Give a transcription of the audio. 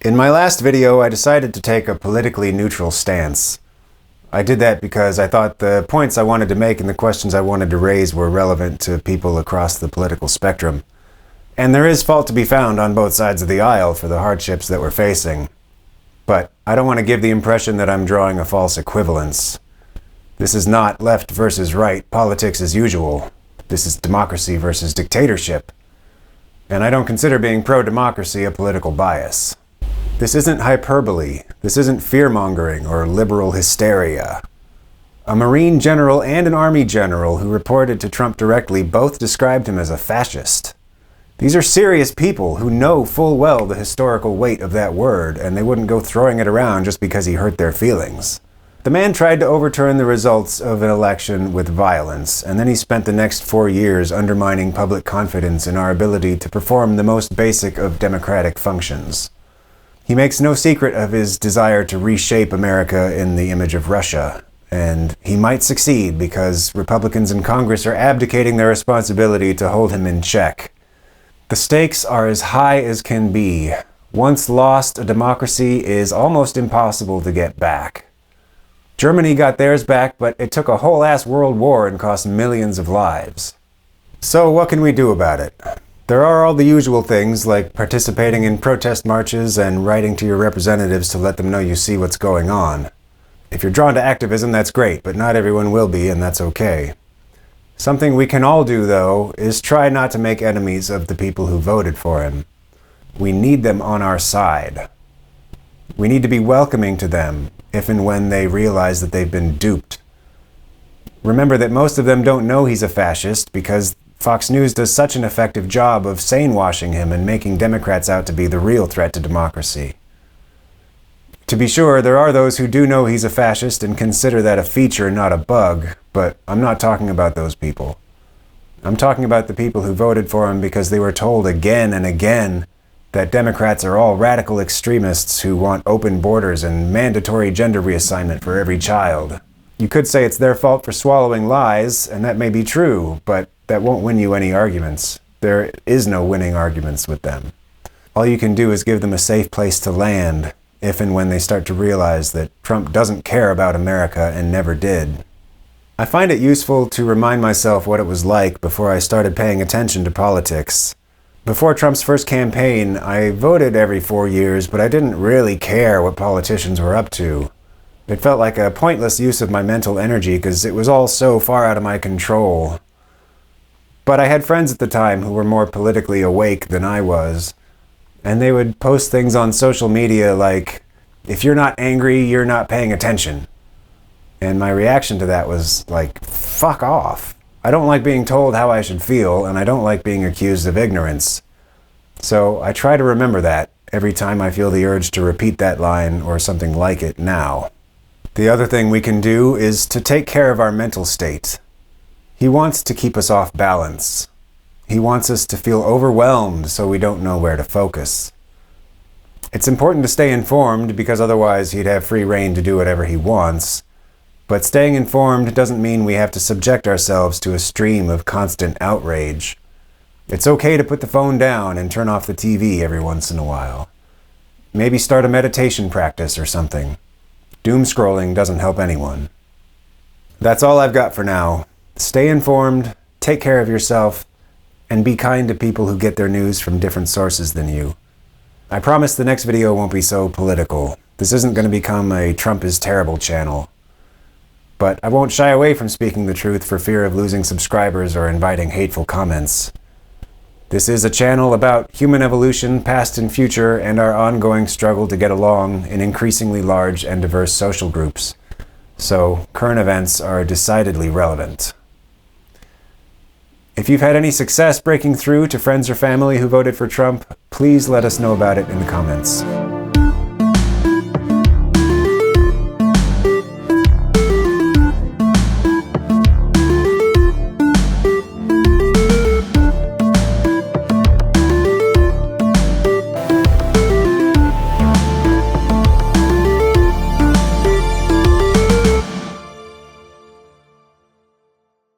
In my last video, I decided to take a politically neutral stance. I did that because I thought the points I wanted to make and the questions I wanted to raise were relevant to people across the political spectrum. And there is fault to be found on both sides of the aisle for the hardships that we're facing. But I don't want to give the impression that I'm drawing a false equivalence. This is not left versus right politics as usual. This is democracy versus dictatorship. And I don't consider being pro-democracy a political bias. This isn't hyperbole. This isn't fear-mongering or liberal hysteria. A Marine general and an Army general who reported to Trump directly both described him as a fascist. These are serious people who know full well the historical weight of that word, and they wouldn't go throwing it around just because he hurt their feelings. The man tried to overturn the results of an election with violence, and then he spent the next 4 years undermining public confidence in our ability to perform the most basic of democratic functions. He makes no secret of his desire to reshape America in the image of Russia, and he might succeed because Republicans in Congress are abdicating their responsibility to hold him in check. The stakes are as high as can be. Once lost, a democracy is almost impossible to get back. Germany got theirs back, but it took a whole-ass world war and cost millions of lives. So what can we do about it? There are all the usual things, like participating in protest marches and writing to your representatives to let them know you see what's going on. If you're drawn to activism, that's great, but not everyone will be, and that's okay. Something we can all do, though, is try not to make enemies of the people who voted for him. We need them on our side. We need to be welcoming to them, if and when they realize that they've been duped. Remember that most of them don't know he's a fascist because Fox News does such an effective job of sane-washing him and making Democrats out to be the real threat to democracy. To be sure, there are those who do know he's a fascist and consider that a feature, not a bug, but I'm not talking about those people. I'm talking about the people who voted for him because they were told again and again that Democrats are all radical extremists who want open borders and mandatory gender reassignment for every child. You could say it's their fault for swallowing lies, and that may be true, but that won't win you any arguments. There is no winning arguments with them. All you can do is give them a safe place to land, if and when they start to realize that Trump doesn't care about America and never did. I find it useful to remind myself what it was like before I started paying attention to politics. Before Trump's first campaign, I voted every 4 years, but I didn't really care what politicians were up to. It felt like a pointless use of my mental energy because it was all so far out of my control. But I had friends at the time who were more politically awake than I was, and they would post things on social media like, "If you're not angry, you're not paying attention." And my reaction to that was like, fuck off. I don't like being told how I should feel, and I don't like being accused of ignorance. So I try to remember that every time I feel the urge to repeat that line or something like it now. The other thing we can do is to take care of our mental state. He wants to keep us off balance. He wants us to feel overwhelmed so we don't know where to focus. It's important to stay informed because otherwise he'd have free rein to do whatever he wants. But staying informed doesn't mean we have to subject ourselves to a stream of constant outrage. It's okay to put the phone down and turn off the TV every once in a while. Maybe start a meditation practice or something. Doom scrolling doesn't help anyone. That's all I've got for now. Stay informed, take care of yourself, and be kind to people who get their news from different sources than you. I promise the next video won't be so political. This isn't going to become a Trump is terrible channel. But I won't shy away from speaking the truth for fear of losing subscribers or inviting hateful comments. This is a channel about human evolution, past and future, and our ongoing struggle to get along in increasingly large and diverse social groups. So, current events are decidedly relevant. If you've had any success breaking through to friends or family who voted for Trump, please let us know about it in the comments.